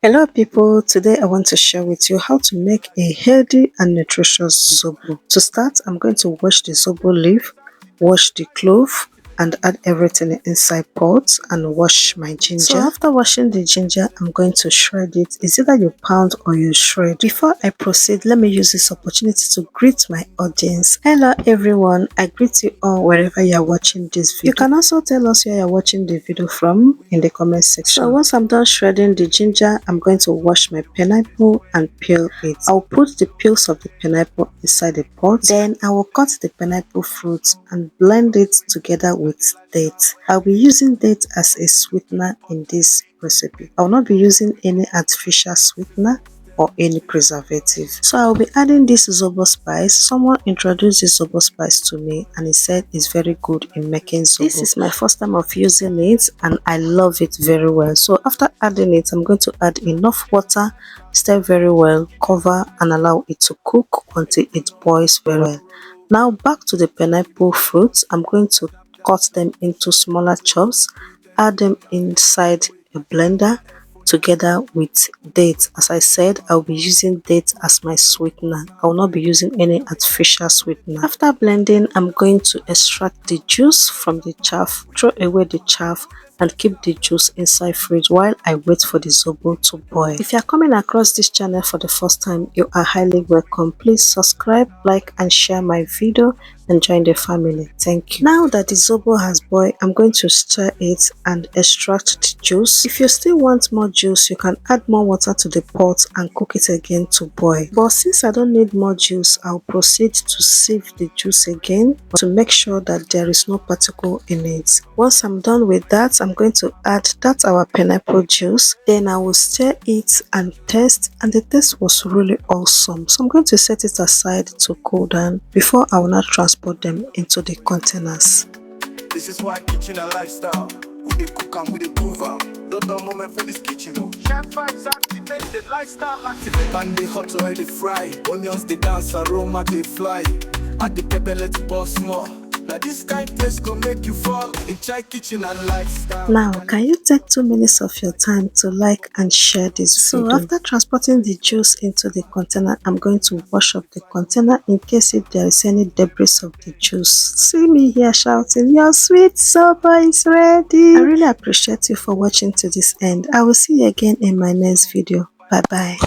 Hello people, today I want to share with you how to make a healthy and nutritious zobo. To start, I'm going to wash the zobo leaf, wash the clove and add everything inside pot and wash my ginger. So after washing the ginger, I'm going to shred it. It's either you pound or you shred. Before I proceed, let me use this opportunity to greet my audience. Hello everyone, I greet you all wherever you are watching this video. You can also tell us where you are watching the video from in the comment section. So once I'm done shredding the ginger, I'm going to wash my pineapple and peel it. I'll put the peels of the pineapple inside the pot. Then I will cut the pineapple fruit and blend it together with dates. I'll be using dates as a sweetener in this recipe. I will not be using any artificial sweetener or any preservative. So I'll be adding this zobo spice. Someone introduced this zobo spice to me and he said it's very good in making zobo. This is my first time of using it and I love it very well. So after adding it, I'm going to add enough water, stir very well, cover and allow it to cook until it boils very well. Now back to the pineapple fruits. I'm going to cut them into smaller chunks, add them inside a blender together with dates. As I said, I'll be using dates as my sweetener. I will not be using any artificial sweetener. After blending, I'm going to extract the juice from the chaff, throw away the chaff and keep the juice inside fridge while I wait for the zobo to boil. If you are coming across this channel for the first time, you are highly welcome. Please subscribe, like and share my video and join the family. Thank you. Now that the zobo has boiled, I'm going to stir it and extract the juice. If you still want more juice, you can add more water to the pot and cook it again to boil. But since I don't need more juice, I'll proceed to sieve the juice again to make sure that there is no particle in it. Once I'm done with that, I'm going to add our pineapple juice. Then I will stir it and taste, and the taste was really awesome. So I'm going to set it aside to cool down before I will not transport them into the containers. This is why kitchen a lifestyle. We dey cook and we dey prove am. Don't know moment for this kitchen. Chef vibes activate the lifestyle activate. Pan dey hot oil dey fry. Onions dey dance, aroma dey fly. Add the pepper, let it burst more. Now this kind taste go make you fall in chai kitchen and lifestyle. Now, can you take 2 minutes of your time to like and share this video? So after transporting the juice into the container, I'm going to wash up the container in case if there is any debris of the juice. See me here shouting, your sweet zobo is ready. I really appreciate you for watching to this end. I will see you again in my next video. Bye bye.